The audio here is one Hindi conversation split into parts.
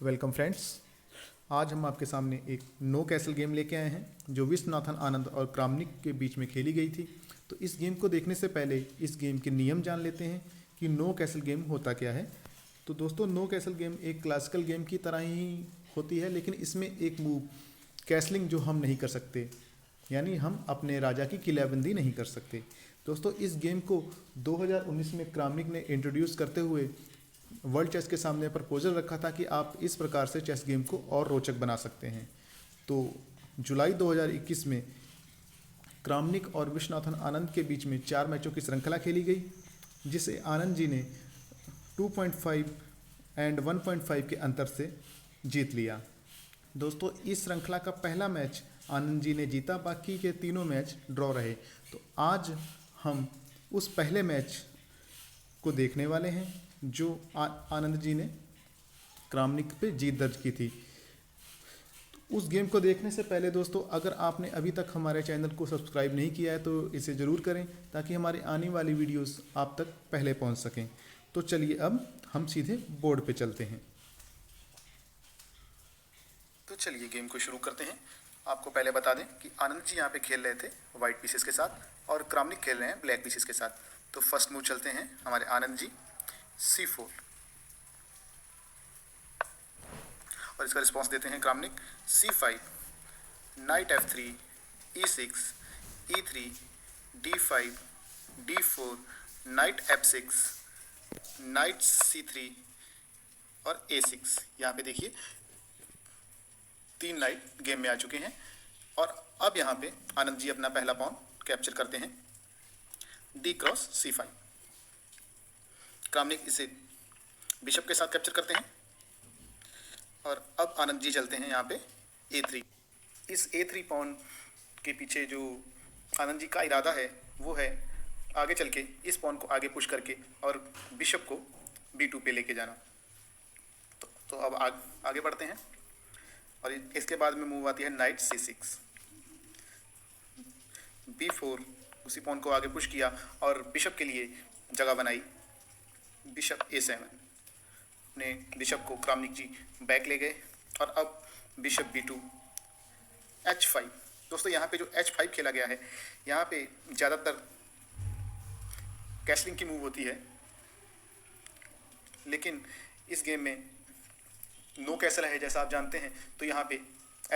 Welcome friends. आज हम आपके सामने एक नो कैसल गेम लेके आए हैं जो विश्वनाथन आनंद और क्रामनिक के बीच में खेली गई थी। तो इस गेम को देखने से पहले इस गेम के नियम जान लेते हैं कि नो कैसल गेम होता क्या है। तो दोस्तों, नो कैसल गेम एक क्लासिकल गेम की तरह ही होती है, लेकिन इसमें एक मूव कैसलिंग जो हम नहीं कर सकते, यानी हम अपने राजा की किलाबंदी नहीं कर सकते। दोस्तों, इस गेम को 2019 में क्रामनिक ने इंट्रोड्यूस करते हुए वर्ल्ड चेस के सामने प्रपोजल रखा था कि आप इस प्रकार से चेस गेम को और रोचक बना सकते हैं। तो जुलाई 2021 में क्रामनिक और विश्वनाथन आनंद के बीच में 4 मैचों की श्रृंखला खेली गई, जिसे आनंद जी ने 2.5 एंड 1.5 के अंतर से जीत लिया। दोस्तों, इस श्रृंखला का पहला मैच आनंद जी ने जीता, बाकी के तीनों मैच ड्रॉ रहे। तो आज हम उस पहले मैच को देखने वाले हैं जो आनंद जी ने क्रामनिक पे जीत दर्ज की थी। उस गेम को देखने से पहले दोस्तों, अगर आपने अभी तक हमारे चैनल को सब्सक्राइब नहीं किया है तो इसे ज़रूर करें, ताकि हमारी आने वाली वीडियोस आप तक पहले पहुंच सकें। तो चलिए अब हम सीधे बोर्ड पे चलते हैं। तो चलिए गेम को शुरू करते हैं। आपको पहले बता दें कि आनंद जी यहाँ पे खेल रहे थे वाइट पीसेस के साथ और क्रामनिक खेल रहे हैं ब्लैक पीसेस के साथ। तो फर्स्ट मूव चलते हैं हमारे आनंद जी C4 और इसका रिस्पॉन्स देते हैं Kramnik C5, night F3, E6, E3, D5, D4, night F6, night C3 और A6। यहाँ पे देखिए 3 नाइट गेम में आ चुके हैं। और अब यहाँ पे आनंद जी अपना पहला पॉन कैप्चर करते हैं D क्रॉस C5। क्रामनिक इसे बिशप के साथ कैप्चर करते हैं और अब आनंद जी चलते हैं यहाँ पे A3। इस A3 पॉन के पीछे जो आनंद जी का इरादा है वो है आगे चल के इस पॉन को आगे पुश करके और बिशप को B2 पे लेके जाना। तो अब आगे बढ़ते हैं और इसके बाद में मूव आती है नाइट C6, B4, उसी पॉन को आगे पुश किया और बिशप के लिए जगह बनाई बिशप A7। अपने बिशप को क्रामनिक जी बैक ले गए और अब बिशप B2, H5। दोस्तों, यहाँ पे जो H5 खेला गया है, यहाँ पे ज़्यादातर कैसलिंग की मूव होती है, लेकिन इस गेम में नो कैसल है जैसा आप जानते हैं। तो यहाँ पे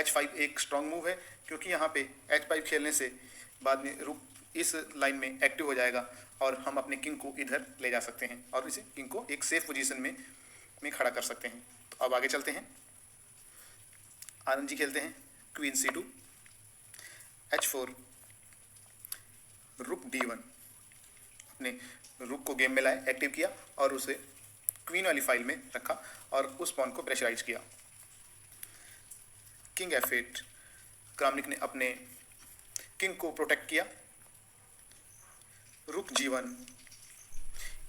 H5 एक स्ट्रॉन्ग मूव है, क्योंकि यहाँ पे H5 खेलने से बाद में रुक इस लाइन में एक्टिव हो जाएगा और हम अपने किंग को इधर ले जा सकते हैं और इसे किंग को एक सेफ पोजीशन में खड़ा कर सकते हैं। तो अब आगे चलते हैं। आनंद जी खेलते हैं क्वीन C2, H4, रुक D1। अपने रुक को गेम में लाए, एक्टिव किया और उसे क्वीन वाली फाइल में रखा और उस पॉन को प्रेशराइज किया। King F8। क्रामनिक ने अपने किंग को प्रोटेक्ट किया। रुक G1।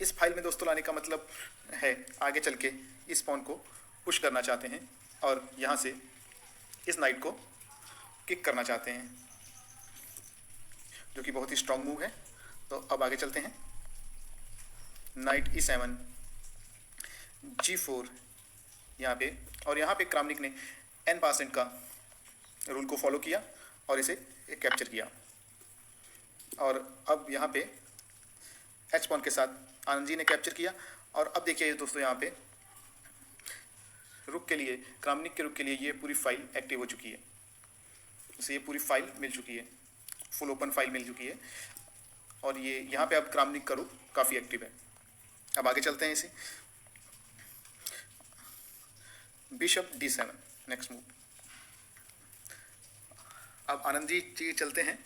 इस फाइल में दोस्तों लाने का मतलब है आगे चल के इस पॉन को पुश करना चाहते हैं और यहाँ से इस नाइट को किक करना चाहते हैं, जो कि बहुत ही स्ट्रॉन्ग मूव है। तो अब आगे चलते हैं। नाइट E7, G4 यहाँ पे, और यहाँ पे क्रामनिक ने n% का रूल को फॉलो किया और इसे कैप्चर किया। और अब यहाँ पे H पॉन के साथ आनंद जी ने कैप्चर किया। और अब देखिए दोस्तों, यहाँ पे रुक के लिए, क्रामनिक के रुक के लिए ये पूरी फाइल एक्टिव हो चुकी है। इसे ये पूरी फाइल मिल चुकी है, फुल ओपन फाइल मिल चुकी है और ये यहाँ पे अब क्रामनिक का रुक काफ़ी एक्टिव है। अब आगे चलते हैं इसे बिशप D7, नेक्स्ट मूव। अब आनंद जी चलते हैं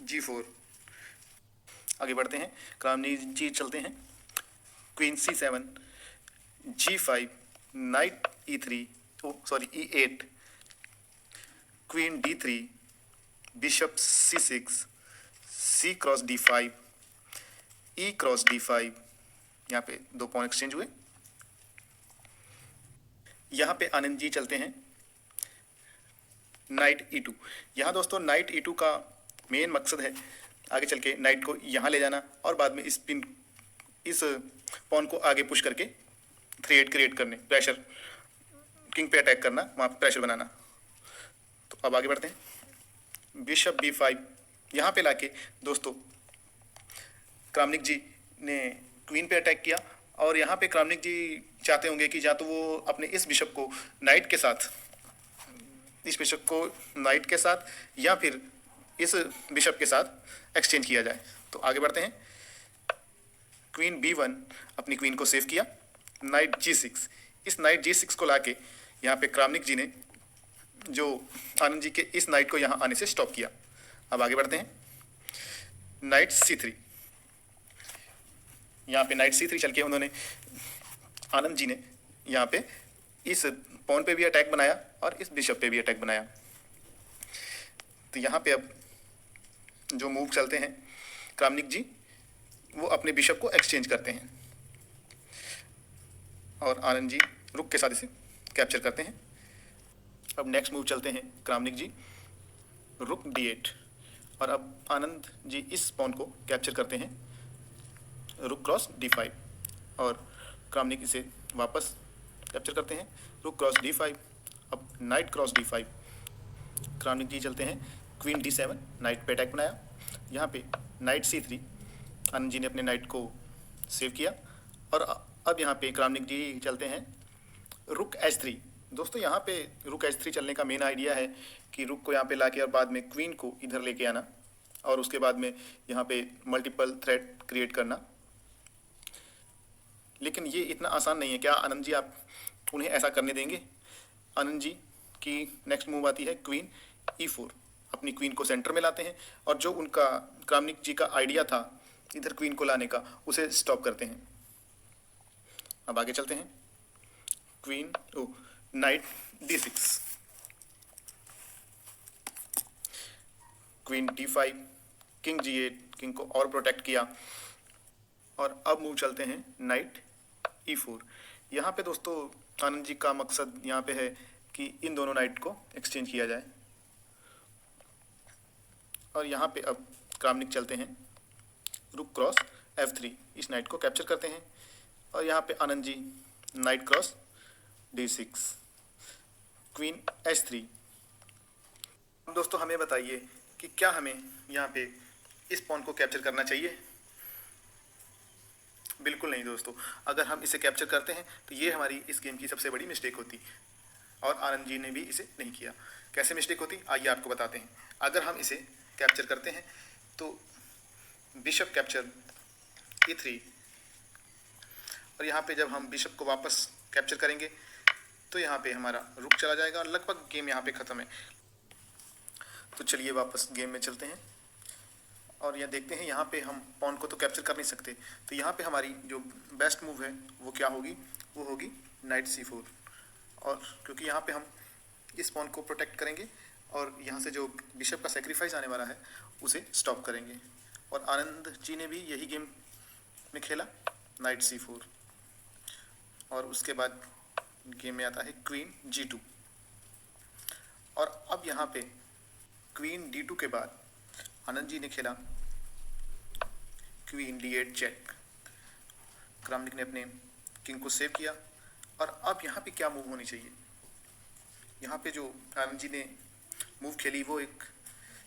G4। आगे बढ़ते हैं। क्रामनिक जी चलते हैं queen C7, G5, night E8, queen D3, bishop C6, C cross D5, E cross D5। यहाँ पे 2 पॉन एक्सचेंज हुए। यहाँ पे आनंद जी चलते हैं नाइट E2। यहाँ दोस्तों नाइट E2 का मेन मकसद है आगे चल के नाइट को यहाँ ले जाना और बाद में इस पॉन को आगे पुश करके 3/8 क्रिएट करने, प्रेशर, किंग पे अटैक करना, वहाँ पे प्रेशर बनाना। तो अब आगे बढ़ते हैं। बिशप B5 यहाँ पे लाके दोस्तों क्रामनिक जी ने क्वीन पे अटैक किया, और यहाँ पे क्रामनिक जी चाहते होंगे कि या तो वो अपने इस बिशप को नाइट के साथ, इस बिशप को नाइट के साथ, या फिर इस बिशप के साथ एक्सचेंज किया जाए। तो आगे बढ़ते हैं। क्वीन B1 अपनी क्वीन को सेव किया, नाइट G6, इस नाइट G6 को लाके यहाँ पे क्रामनिक जी ने जो आनंद जी के इस नाइट को यहाँ आने से स्टॉप किया। अब आगे बढ़ते हैं। नाइट C3, यहाँ पे नाइट C3 चल के उन्होंने, आनंद जी ने यहाँ पे इस पॉन पे भी अटैक बनाया और इस बिशप पे भी अटैक बनाया। तो यहाँ पे अब जो मूव चलते हैं, क्रामनिक जी वो अपने बिशप को एक्सचेंज करते हैं और आनंद जी रुक के साथ इसे कैप्चर करते हैं। अब नेक्स्ट मूव चलते हैं, क्रामनिक जी रुक D8, और अब आनंद जी इस पॉन को कैप्चर करते हैं, रुक क्रॉस D5, और क्रामनिक इसे वापस कैप्चर करते हैं, रुक क्रॉस D5, अब नाइट क्रॉस D5। क्रामनिक जी चलते हैं क्वीन D7, नाइट पे अटैक बनाया, यहाँ पे नाइट C3, आनंद जी ने अपने नाइट को सेव किया, और अब यहाँ पे क्रामनिक जी चलते हैं रुक H3। दोस्तों यहाँ पे रुक H3 चलने का मेन आइडिया है कि रुक को यहाँ पे लाके और बाद में क्वीन को इधर लेके आना, और उसके बाद में यहाँ पे मल्टीपल थ्रेड क्रिएट करना। लेकिन ये इतना आसान नहीं है। क्या आनंद जी आप उन्हें ऐसा करने देंगे? आनंद जी की नेक्स्ट मूव आती है क्वीन E4, अपनी क्वीन को सेंटर में लाते हैं, और जो उनका क्रामनिक जी का आइडिया था इधर क्वीन को लाने का, उसे स्टॉप करते हैं। अब आगे चलते हैं। Queen night D6, queen D5, king G8, king को और प्रोटेक्ट किया, और अब मूव चलते हैं नाइट E4। यहाँ पे दोस्तों आनंद जी का मकसद यहाँ पे है कि इन दोनों नाइट को एक्सचेंज किया जाए, और यहाँ पे अब क्रामनिक चलते हैं रुक क्रॉस F3, इस नाइट को कैप्चर करते हैं, और यहाँ पे Anand ji knight cross D6, queen H3। दोस्तों हमें बताइए कि क्या हमें यहाँ पे इस पॉन को कैप्चर करना चाहिए? बिल्कुल नहीं दोस्तों, अगर हम इसे कैप्चर करते हैं तो ये हमारी इस गेम की सबसे बड़ी मिस्टेक होती, और आनंद जी ने भी इसे नहीं किया। कैसे मिस्टेक होती आइए आपको बताते हैं। अगर हम इसे कैप्चर करते हैं तो बिशप कैप्चर E3, और यहाँ पे जब हम बिशप को वापस कैप्चर करेंगे तो यहाँ पे हमारा रुक चला जाएगा और लगभग गेम यहाँ पे ख़त्म है। तो चलिए वापस गेम में चलते हैं और यह देखते हैं। यहाँ पे हम पॉन को तो कैप्चर कर नहीं सकते, तो यहाँ पे हमारी जो बेस्ट मूव है वो क्या होगी? वो होगी नाइट C4, और क्योंकि यहाँ पे हम इस पॉन को प्रोटेक्ट करेंगे और यहाँ से जो बिशप का सेक्रीफाइस आने वाला है उसे स्टॉप करेंगे। और आनंद जी ने भी यही गेम में खेला, नाइट C4, और उसके बाद गेम में आता है क्वीन G2, और अब यहाँ पे क्वीन D2 के बाद आनंद जी ने खेला क्वीन D8 चेक। क्रामनिक ने अपने किंग को सेव किया, और अब यहाँ पे क्या मूव होनी चाहिए? यहाँ पे जो आनंद जी ने मूव खेली वो एक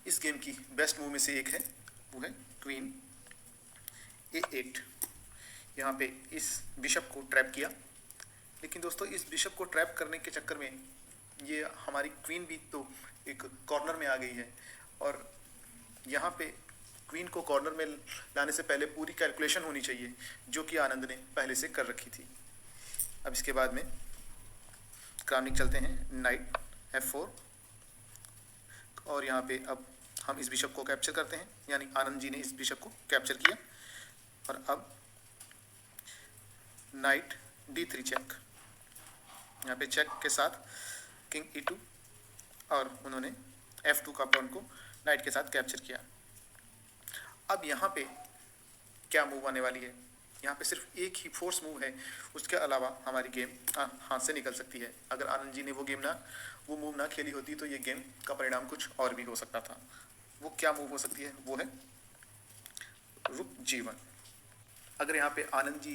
इस गेम की बेस्ट मूव में से एक है, वो है क्वीन A8। यहाँ पे इस बिशप को ट्रैप किया, लेकिन दोस्तों इस बिशप को ट्रैप करने के चक्कर में ये हमारी क्वीन भी तो एक कॉर्नर में आ गई है, और यहाँ पे क्वीन को कॉर्नर में लाने से पहले पूरी कैलकुलेशन होनी चाहिए जो कि आनंद ने पहले से कर रखी थी। अब इसके बाद में क्रामनिक चलते हैं नाइट F4, और यहाँ पे अब हम इस बिशप को कैप्चर करते हैं, यानी आनंद जी ने इस बिशप को कैप्चर किया, और अब नाइट D3 चेक। यहाँ पे चेक के साथ किंग E2, और उन्होंने F2 का पॉन को नाइट के साथ कैप्चर किया। अब यहाँ पे क्या मूव आने वाली है? यहाँ पे सिर्फ एक ही फोर्स मूव है, उसके अलावा हमारी गेम हाथ से निकल सकती है। अगर आनंद जी ने वो मूव ना खेली होती तो ये गेम का परिणाम कुछ और भी हो सकता था। वो क्या मूव हो सकती है? वो है रुक G1। अगर यहाँ पे आनंद जी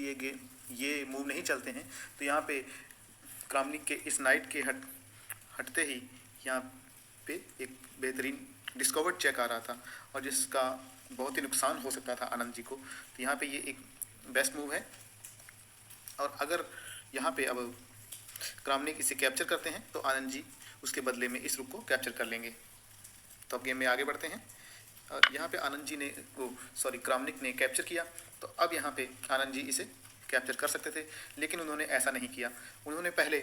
ये मूव नहीं चलते हैं तो यहाँ पे क्रामनिक के इस नाइट के हटते ही यहाँ पे एक बेहतरीन डिस्कवर्ड चेक आ रहा था और जिसका बहुत ही नुकसान हो सकता था आनंद जी को। तो यहाँ पे ये एक बेस्ट मूव है और अगर यहाँ पे अब क्रामनिक इसे कैप्चर करते हैं तो आनंद जी उसके बदले में इस रुक को कैप्चर कर लेंगे। तो अब गेम में आगे बढ़ते हैं और यहाँ पे आनंद जी ने क्रामनिक ने कैप्चर किया। तो अब यहाँ पे आनंद जी इसे कैप्चर कर सकते थे, लेकिन उन्होंने ऐसा नहीं किया। उन्होंने पहले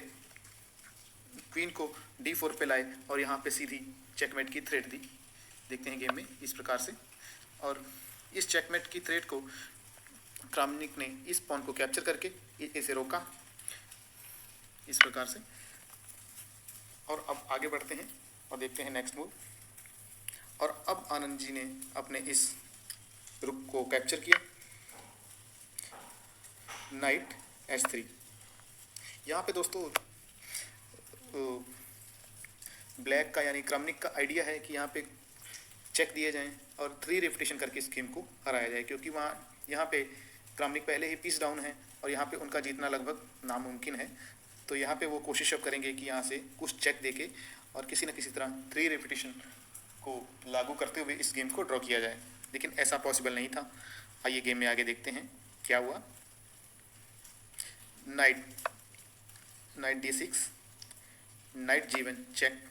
क्वीन को D4 पे लाए और यहाँ पे सीधी चेकमेट की थ्रेट दी। देखते हैं गेम में इस प्रकार से, और इस चेकमेट की थ्रेट को क्रामनिक ने इस पॉन को कैप्चर करके इसे रोका इस प्रकार से। और अब आगे बढ़ते हैं और देखते हैं नेक्स्ट मूव। और अब आनंद जी ने अपने इस रुक को कैप्चर किया, नाइट H3। यहाँ पे दोस्तों ब्लैक का यानी क्रामनिक का आइडिया है कि यहाँ पे चेक दिए जाएं और 3 रेपिटेशन करके इस गेम को हराया जाए, क्योंकि यहाँ पे क्रामनिक पहले ही पीस डाउन है और यहाँ पे उनका जीतना लगभग नामुमकिन है। तो यहाँ पे वो कोशिश अब करेंगे कि यहाँ से कुछ चेक देके और किसी न किसी तरह 3 रेपिटेशन को लागू करते हुए इस गेम को ड्रॉ किया जाए, लेकिन ऐसा पॉसिबल नहीं था। आइए गेम में आगे देखते हैं क्या हुआ। Knight D6, knight G1 check,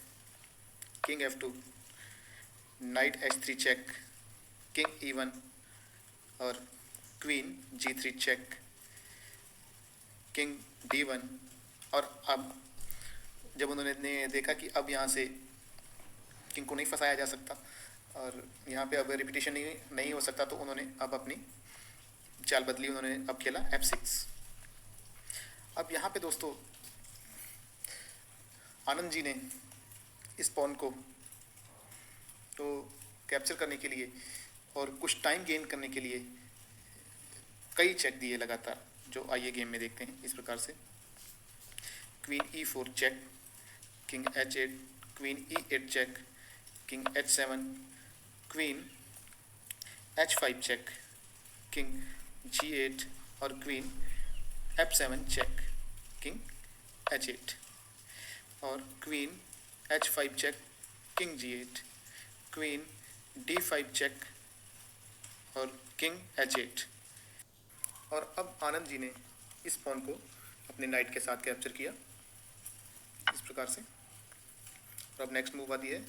king F2, knight H3 check, king E1 और queen G3 check, king D1। और अब जब उन्होंने देखा कि अब यहाँ से किंग को नहीं फंसाया जा सकता और यहाँ पे अब रिपीटेशन नहीं हो सकता, तो उन्होंने अब अपनी चाल बदली। उन्होंने अब खेला F6। अब यहाँ पे दोस्तों आनंद जी ने इस पॉन को तो कैप्चर करने के लिए और कुछ टाइम गेन करने के लिए कई चेक दिए लगातार, जो आइए गेम में देखते हैं इस प्रकार से। Queen E4 check, king H8, queen E8 check, king H7, queen H5 check, king G8 और queen F7 check, king H8 और queen H5 check, king G8, queen D5 check और किंग H8। और अब आनंद जी ने इस पॉन को अपने नाइट के साथ कैप्चर किया इस प्रकार से। और अब नेक्स्ट मूव आती है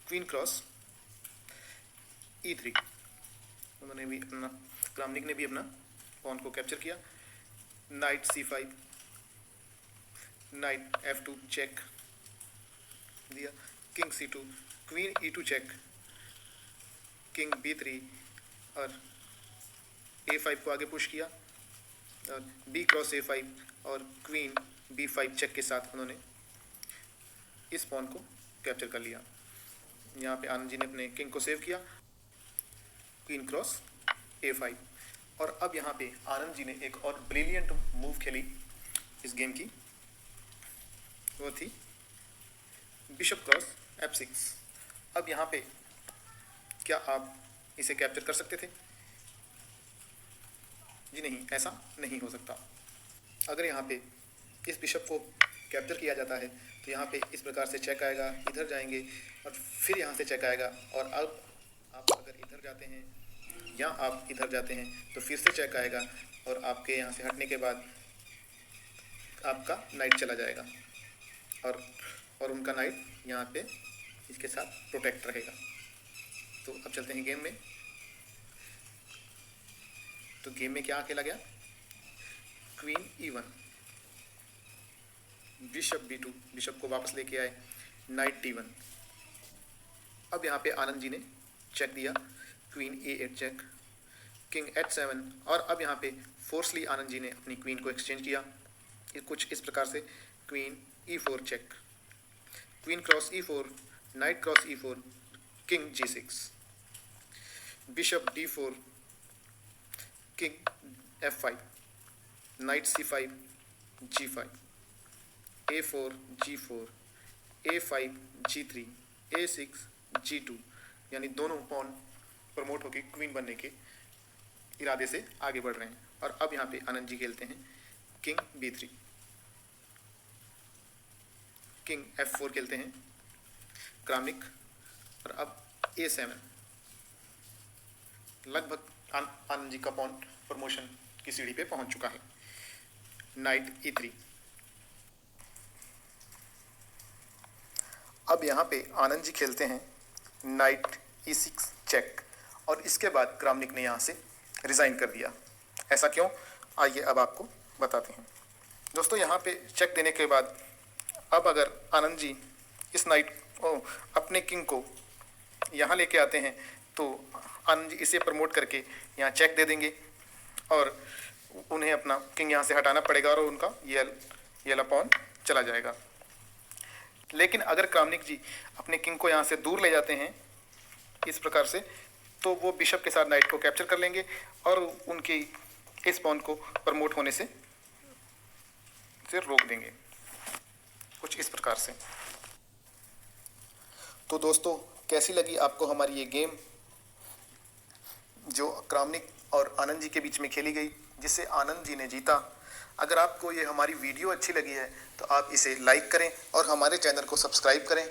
क्वीन क्रॉस E3। उन्होंने भी अपना क्रामनिक ने भी अपना पॉन को कैप्चर किया। Knight C5, knight F2 check दिया, king C2, queen E2 check, king B3 और A5 को आगे पुश किया और B क्रॉस A5 और क्वीन B5 चेक के साथ उन्होंने इस पॉन को कैप्चर कर लिया। यहाँ पे आनंद जी ने अपने किंग को सेव किया, क्वीन क्रॉस A5। और अब यहाँ पे आनंद जी ने एक और ब्रिलियंट मूव खेली इस गेम की, वो थी बिशप क्रॉस F6। अब यहाँ पे क्या आप इसे कैप्चर कर सकते थे? जी नहीं, ऐसा नहीं हो सकता। अगर यहाँ पे इस बिशप को कैप्चर किया जाता है तो यहाँ पे इस प्रकार से चेक आएगा, इधर जाएंगे और फिर यहाँ से चेक आएगा। और अब आप अगर इधर जाते हैं या आप इधर जाते हैं तो फिर से चेक आएगा और आपके यहाँ से हटने के बाद आपका नाइट चला जाएगा और उनका नाइट यहाँ पे इसके साथ प्रोटेक्ट रहेगा। तो अब चलते हैं गेम में। तो गेम में क्या खेला गया? Queen E1, bishop B2, bishop को वापस लेके आए, नाइट D1। अब यहाँ पे आनंद जी ने चेक दिया, queen A8 check, king H7। और अब यहाँ पे फोर्सली आनंद जी ने अपनी क्वीन को एक्सचेंज किया कुछ इस प्रकार से, queen E4 check, queen cross E4, knight cross E4, king G6, bishop D4, king F5, knight C5, G5, A4 G4, A5 G3, A6 G2, यानी दोनों पॉन प्रमोट होकर क्वीन बनने के इरादे से आगे बढ़ रहे हैं। और अब यहाँ पे आनंद जी खेलते हैं किंग b3, किंग f4 खेलते हैं क्रामनिक, और अब a7। लगभग आनंद जी का पॉन प्रमोशन की सीढ़ी पे पहुंच चुका है। Night e3। अब यहाँ पे आनंद जी खेलते हैं नाइट e6 चेक, और इसके बाद क्रामनिक ने यहाँ से रिज़ाइन कर दिया। ऐसा क्यों, आइए अब आपको बताते हैं। दोस्तों यहाँ पे चेक देने के बाद अब अगर आनंद जी इस नाइट अपने किंग को यहाँ लेके आते हैं तो आनंद जी इसे प्रमोट करके यहाँ चेक दे देंगे और उन्हें अपना किंग यहाँ से हटाना पड़ेगा और उनका ये वाला पॉन चला जाएगा। लेकिन अगर क्रामनिक जी अपने किंग को यहाँ से दूर ले जाते हैं इस प्रकार से, तो वो बिशप के साथ नाइट को कैप्चर कर लेंगे और उनकी इस पॉन को प्रमोट होने से रोक देंगे, कुछ इस प्रकार से। तो दोस्तों कैसी लगी आपको हमारी ये गेम जो क्रामनिक और आनंद जी के बीच में खेली गई, जिससे आनंद जी ने जीता। अगर आपको ये हमारी वीडियो अच्छी लगी है तो आप इसे लाइक करें और हमारे चैनल को सब्सक्राइब करें।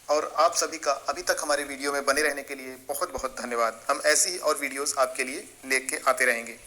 और आप सभी का अभी तक हमारे वीडियो में बने रहने के लिए बहुत बहुत धन्यवाद। हम ऐसी ही और वीडियोस आपके लिए लेके आते रहेंगे।